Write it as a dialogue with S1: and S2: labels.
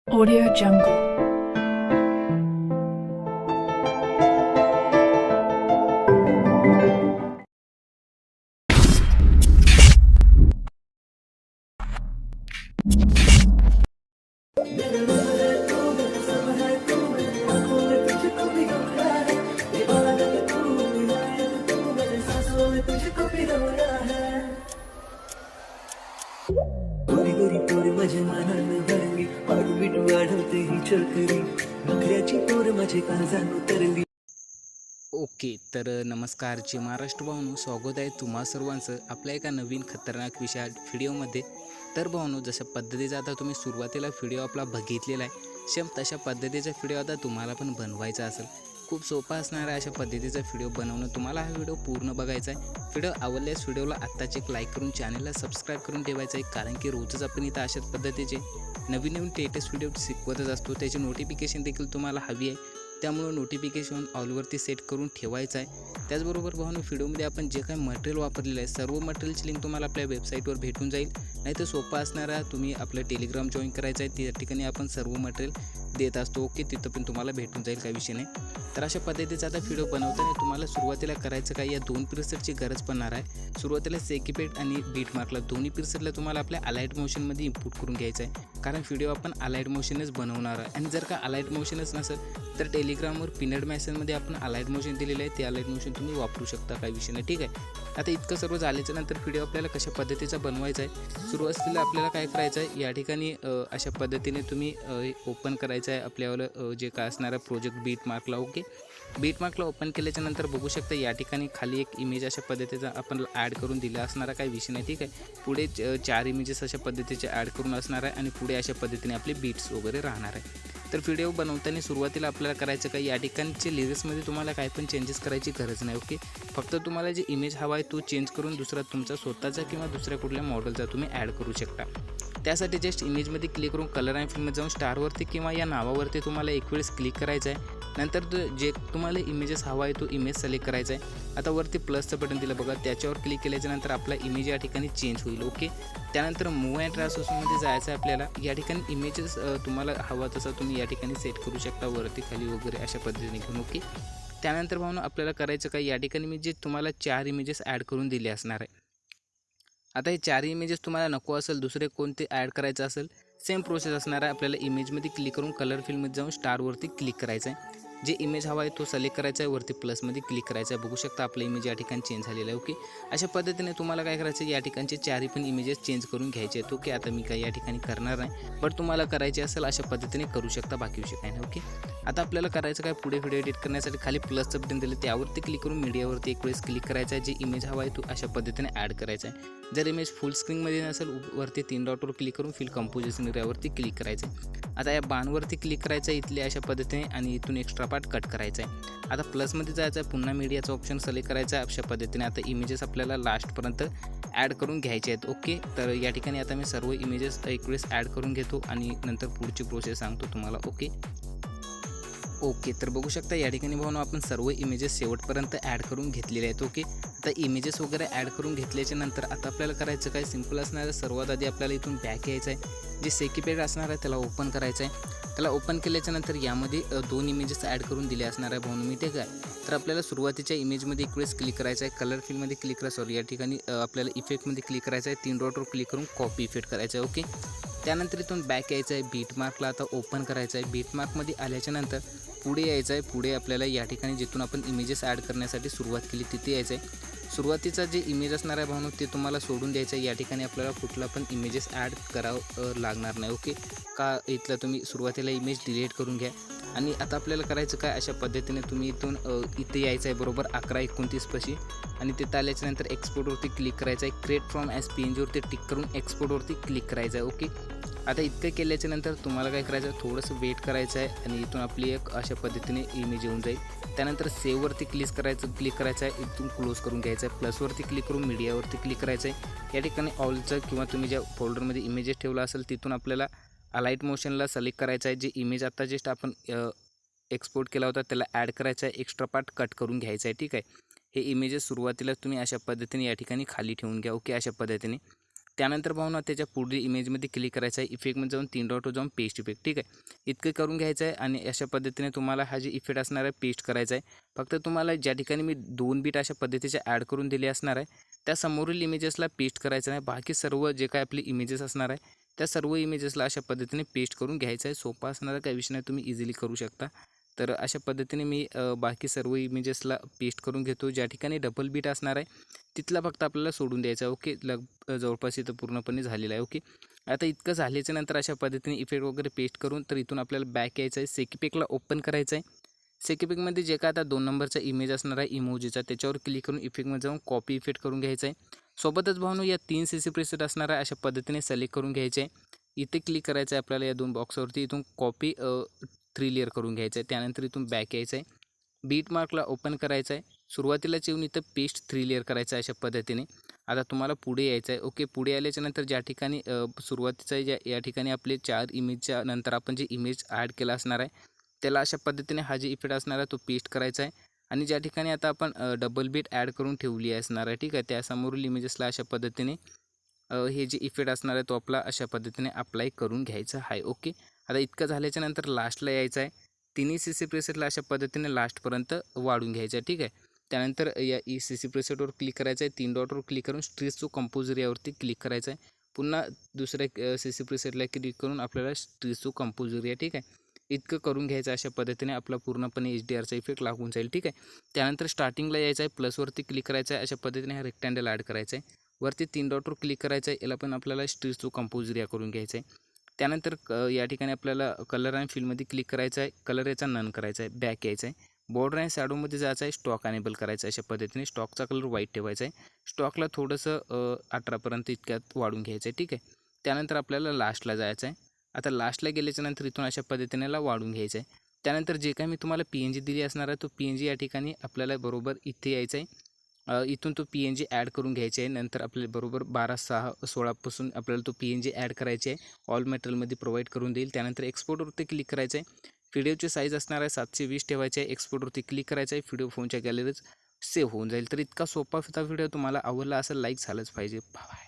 S1: Audio Jungle.
S2: Okay, तर नमस्कार जी महाराष्ट्र भावनो, स्वागत आहे तुम्हा सर्वांचं आपल्या एका नवीन खतरनाक व्हिडिओमध्ये। तर भावनो, जशा पद्धतीचा आता तुम्ही सुरुवातीला व्हिडिओ आपला बघितलेला आहे, सेम तशा पद्धतीचा व्हिडिओ आता तुम्हाला पण बनवायचा असेल। खूप सोपा असणार आहे अशा पद्धतीचा व्हिडिओ बनवणं। तुम्हाला हा व्हिडिओ पूर्ण बघायचा आहे। व्हिडिओ आवडल्यास व्हिडिओला आत्ताच एक लाईक करून चॅनलला सबस्क्राईब करून ठेवायचं आहे, कारण की रोजच आपण इथं अशाच पद्धतीचे नवीन लेटेस्ट व्हिडिओ शिकवतच असतो। त्याची नोटिफिकेशन देखील तुम्हाला हवी आहे, त्यामुळे नोटिफिकेशन ऑलवरती सेट करून ठेवायचं आहे। त्याचबरोबर भावनो, व्हिडिओमध्ये आपण जे काही मटेरियल वापरलेलं आहे सर्व मटेरियलची लिंक तुम्हाला आपल्या वेबसाईटवर भेटून जाईल। नाहीतर सोपं असणार आहे, तुम्ही आपलं टेलिग्राम जॉईन करायचं आहे, त्या ठिकाणी आपण सर्व मटेरियल देत असतो। ओके, तिथं पण तुम्हाला भेटून जाईल, काही विषय नाही। तर अशा पद्धतीचा आता व्हिडिओ बनवताना तुम्हाला सुरुवातीला करायचं काय, या दोन प्रिसेटची गरज पडणार आहे। सुरुवातीला सेकीपेड आणि बीट मार्कला दोन्ही प्रिसेटला तुम्हाला आपल्या अलाइट मोशनमध्ये इनपुट करून घ्यायचं आहे, कारण व्हिडिओ आपण अलाइट मोशनच बनवणार आहे। आणि जर का अलाइट मोशनच नसेल तर टेलिग्रामवर पिनड मेसेजमध्ये आपण अलाइट मोशन दिलेलं आहे, ते अलाइट मोशन तुम्ही वापरू शकता, काही विषय नाही, ठीक आहे। आता इतकं सर्व झाल्याच्या नंतर व्हिडिओ आपल्याला कशा पद्धतीचा बनवायचा आहे, सुरुवातीला आपल्याला काय करायचं आहे, या ठिकाणी अशा पद्धतीने तुम्ही ओपन करायचं आहे आपल्याला जे काय असणार आहे प्रोजेक्ट बीट मार्कला। ओके, बीट मार्कला ओपन केल्याच्या नंतर बघू शकता या ठिकाणी खाली एक इमेज अशा पद्धतीचा आपण ॲड करून दिला असणारा, काही विषय नाही, ठीक आहे। पुढे 4 इमेजेस अशा पद्धतीचे ॲड करून असणार आहे आणि पुढे अशा पद्धतीने आपले बीट्स वगैरे राहणार आहे। तर व्हिडिओ बनवताना सुरुवातीला आपल्याला करायचं काय, या ठिकाणचे लिरिक्समध्ये तुम्हाला काही पण चेंजेस करायची गरज नाही। ओके, फक्त तुम्हाला जे इमेज हवा आहे तो चेंज करून दुसरा तुमचा स्वतःचा किंवा दुसऱ्या कुठल्या मॉडेलचा तुम्ही ॲड करू शकता। त्यासाठी जस्ट इमेजमध्ये क्लिक करून कलर अँड फिल्ममध्ये जाऊन स्टारवरती किंवा या नावावरती तुम्हाला एक वेळेस क्लिक करायचं आहे। नंतर जे तुम्हाला इमेजेस हवा आहे तो इमेज सिलेक्ट करायचा आहे। आता वरती प्लसचं बटन दिलं बघा, त्याच्यावर क्लिक केल्याच्यानंतर आपला इमेज या ठिकाणी चेंज होईल। ओके, त्यानंतर मूव अँड ट्रान्सफॉर्ममध्ये जायचं आहे आपल्याला। या ठिकाणी इमेजेस तुम्हाला हवा तसं तुम्ही या ठिकाणी सेट करू शकता, वरती खाली वगैरे अशा पद्धतीने घेऊन। ओके, त्यानंतर भावनो आपल्याला करायचं काय, या ठिकाणी मी जे तुम्हाला 4 इमेजेस ॲड करून दिले असणार आहे। आता हे 4 इमेजेस तुम्हाला नको असेल, दुसरे कोणते ॲड करायचं असेल, सेम प्रोसेस असणार आहे। आपल्याला इमेजमध्ये क्लिक करून कलर फिल्ममध्ये जाऊन स्टारवरती क्लिक करायचं आहे। जे इमेज हवा आहे तो सिलेक्ट करायचा आहे, वरती प्लसमध्ये क्लिक करायचं आहे। बघू शकता आपला इमेज या ठिकाणी चेंज झालेला आहे। ओके, अशा पद्धतीने तुम्हाला काय करायचं, या ठिकाणचे 4 पण इमेजेस चेंज करून घ्यायचे आहेत। ओके, आता मी काही या ठिकाणी करणार नाही, बट तुम्हाला करायचे असेल अशा पद्धतीने करू शकता, बाकी विषय काही नाही। ओके, आता आपल्याला करायचं काय, पुढे व्हिडिओ एडिट करण्यासाठी खाली प्लसचं बटन दिलं, त्यावरती क्लिक करून मीडियावरती एक वेळेस क्लिक करायचं आहे। जे इमेज हवा आहे तो अशा पद्धतीने ॲड करायचा आहे। जर इमेज फुल स्क्रीनमध्ये नसेल, वरती 3 डॉटवर क्लिक करून फिल कंपोजिशन एरियावरती क्लिक करायचं आहे। आता या बाणवरती क्लिक करायचं आहे इथले अशा पद्धतीने, आणि इथून एक्स्ट्रा पार्ट कट करायचा आहे। आता प्लसमध्ये जायचं आहे, पुन्हा मीडियाचा ऑप्शन सिलेक्ट करायचा आहे अशा पद्धतीने। आता इमेजेस आपल्याला लास्टपर्यंत ॲड करून घ्यायचे आहेत। ओके, तर या ठिकाणी आता मी सर्व इमेजेस एक वेळेस ॲड करून घेतो आणि नंतर पुढची प्रोसेस सांगतो तुम्हाला। ओके, तर बघू शकता या ठिकाणी भावनो आपण सर्व इमेजेस शेवटपर्यंत ॲड करून घेतलेले आहेत। ओके, आता इमेजेस वगैरे ॲड करून घेतल्याच्या नंतर आता आपल्याला करायचं काय, सिंपल असणार आहे। सर्वात आधी आपल्याला इथून बॅक यायचं आहे, जे सेकीपेड असणार आहे त्याला ओपन करायचं आहे। त्याला ओपन केल्याच्या नंतर यामध्ये 2 इमेजेस ॲड करून दिले असणार आहे भावनो, मी ते काय, तर आपल्याला सुरुवातीच्या इमेजमध्ये एक वेळेस क्लिक करायचं आहे, कलर फिल्ममध्ये क्लिक करा, सॉरी या ठिकाणी आपल्याला इफेक्टमध्ये क्लिक करायचं आहे, 3 डॉटवर क्लिक करून कॉपी इफेक्ट करायचं आहे। ओके, त्यानंतर इथून बॅक यायचं आहे, बीट मार्कला आता ओपन करायचं आहे। बीट मार्कमध्ये आल्याच्या नंतर पुढे यायचं आहे। पुढे आपल्याला या ठिकाणी जिथून आपण इमेजेस ॲड करण्यासाठी सुरुवात केली तिथे यायचं आहे। सुरुवातीचा जे इमेज असणार आहे भावनो ते तुम्हाला सोडून द्यायचं आहे। या ठिकाणी आपल्याला कुठला पण इमेजेस ॲड करावं लागणार नाही। ओके, का इथला तुम्ही सुरुवातीला इमेज डिलीट करून घ्या। आणि आता आपल्याला करायचं काय, अशा पद्धतीने तुम्ही इथून इथे यायचं आहे बरोबर 11:29 पाशी, आणि तिथं आल्याच्या नंतर एक्सपोर्टवरती क्लिक करायचं आहे। क्रिएट फ्रॉम ॲज PNGवरती टिक करून एक्सपोर्टवरती क्लिक करायचं आहे। ओके, आता इतकं केल्याच्या नंतर तुम्हाला काय करायचं आहे, थोडंसं वेट करायचं आहे आणि इथून आपली एक अशा पद्धतीने इमेज येऊन जाईल। त्यानंतर सेव्हवरती क्लिक करायचं आहे, इथून क्लोज करून घ्यायचं आहे। प्लसवरती क्लिक करून मीडियावरती क्लिक करायचं आहे। या ठिकाणी ऑलचं किंवा तुम्ही ज्या फोल्डरमध्ये इमेजेस ठेवला असेल तिथून आपल्याला अलाइट मोशनला सिलेक्ट करायचं आहे। जे इमेज आता जस्ट आपण एक्सपोर्ट केला होता त्याला ॲड करायचा आहे, एक्स्ट्रा पार्ट कट करून घ्यायचा आहे। ठीक आहे, हे इमेजेस सुरुवातीला तुम्ही अशा पद्धतीने या ठिकाणी खाली ठेवून घ्या। ओके, अशा पद्धतीने त्यानंतर भावना त्याच्या पुढील इमेजमध्ये क्लिक करायचं आहे, इफेक्टमध्ये जाऊन 3 डॉटवर जाऊन पेस्ट इफेक्ट, ठीक आहे. इतकं करून घ्यायचं आहे आणि अशा पद्धतीने तुम्हाला हा जे इफेक्ट असणार आहे पेस्ट करायचा आहे. फक्त तुम्हाला ज्या ठिकाणी मी 2 बीट अशा पद्धतीचे ॲड करून दिले असणार आहे त्या समोरील इमेजेसला पेस्ट करायचं नाही. बाकी सर्व जे काय आपले इमेजेस असणार आहे त्या सर्व इमेजेसला अशा पद्धतीने पेस्ट करून घ्यायचं आहे. सोपा असणारा काही विषय नाही, तुम्ही इझिली करू शकता. तर अशा पद्धतीने मी बाकी सर्व इमेजेसला पेस्ट करून घेतो. ज्या ठिकाणी डबल बीट असणार आहे तिथला फक्त आपल्याला सोडून द्यायचा आहे. ओके, जवळपास इथं पूर्णपणे झालेलं आहे. ओके, आता इतकं झाल्याच्या नंतर अशा पद्धतीने इफेक्ट वगैरे पेस्ट करून तर इथून आपल्याला बॅक यायचं आहे. सेकीपेकला ओपन करायचं आहे. सेकीपेकमध्ये जे काय आता 2 नंबरचा इमेज असणार आहे इमोजीचा त्याच्यावर क्लिक करून इफेक्टमध्ये जाऊन कॉपी इफेक्ट करून घ्यायचा आहे. सोबतच भावनो या 3 CC प्रेसेट असणार आहे अशा पद्धतीने सिलेक्ट करून घ्यायचे आहे. इथे क्लिक करायचं आहे आपल्याला या 2 बॉक्सवरती. इथून कॉपी 3 लेअर करून घ्यायचं आहे. त्यानंतर इथून बॅक यायचं आहे. बीट मार्कला ओपन करायचं आहे. सुरुवातीलाच येऊन इथं पेस्ट 3 लेअर करायचं आहे अशा पद्धतीने. आता तुम्हाला पुढे यायचं आहे. ओके, पुढे आल्याच्यानंतर ज्या ठिकाणी सुरुवातीचा या ठिकाणी आपले 4 इमेजच्या नंतर आपण जे इमेज ॲड केला असणार आहे त्याला अशा पद्धतीने हा जे इफेक्ट असणार आहे तो पेस्ट करायचा आहे. आणि ज्या ठिकाणी आता आपण डबल बीट ॲड करून ठेवली असणार आहे, ठीक आहे, त्यासमोरील इमेजेसला अशा पद्धतीने हे जे इफेक्ट असणार आहे तो आपला अशा पद्धतीने अप्लाय करून घ्यायचा आहे. ओके, आता इतकं झाल्याच्या नंतर लास्टला यायचं आहे. तिन्ही CC प्रेसेटला अशा पद्धतीने लास्टपर्यंत वाढून घ्यायचं आहे, ठीक आहे. त्यानंतर या CC प्रेसेटवर क्लिक करायचं आहे. 3 डॉटवर क्लिक करून स्ट्रेस टू कंपोजर यावरती क्लिक करायचं आहे. पुन्हा दुसऱ्या CC प्रेसेटला क्लिक करून आपल्याला स्ट्रेस टू कंपोजर या, ठीक आहे, इतकं करून घ्यायचं. अशा पद्धतीने आपला पूर्णपणे HDRचा इफेक्ट लागून जाईल, ठीक आहे. त्यानंतर स्टार्टिंगला यायचं आहे. प्लसवरती क्लिक करायचं आहे. अशा पद्धतीने हा रेक्टँगल ॲड करायचा आहे. वरती 3 डॉटवर क्लिक करायचं आहे. याला पण आपल्याला स्ट्रेस टू कंपोजर या करून घ्यायचं आहे. त्यानंतर या ठिकाणी आपल्याला कलर आणि फिलमध्ये क्लिक करायचं आहे. कलर याचा नन करायचा आहे. बॅक यायचं आहे. बॉर्डर आणि शॅडोमध्ये जायचं आहे. स्टॉक अनेबल करायचा आहे. अशा पद्धतीने स्टॉकचा कलर व्हाईट ठेवायचा आहे. स्टॉकला थोडंसं 18पर्यंत इतक्यात वाढून घ्यायचं आहे, ठीक आहे. त्यानंतर आपल्याला लास्टला जायचं आहे. आता लास्टला गेल्याच्यानंतर इथून अशा पद्धतीने वाढून घ्यायचं आहे. त्यानंतर जे काही मी तुम्हाला PNG दिली असणार आहे तो PNG या ठिकाणी आपल्याला बरोबर इथे यायचं आहे. इथून तो PNG ॲड करून घ्यायचे आहे. नंतर आपल्याला बरोबर 12/6/16 आपल्याला तो PNG ॲड करायचे आहे. ऑल मटेरियलमध्ये प्रोव्हाइड करून देईल. त्यानंतर एक्सपोर्टवरती क्लिक करायचं आहे. व्हिडिओची साईज असणार आहे 720 ठेवायचे आहे. एक्सपोर्टवरती क्लिक करायचं आहे. व्हिडिओ फोनच्या गॅलरीत सेव्ह होऊन जाईल. तर इतका सोपा व्हिडिओ तुम्हाला आवडला असेल, लाईक झालंच पाहिजे. बाय.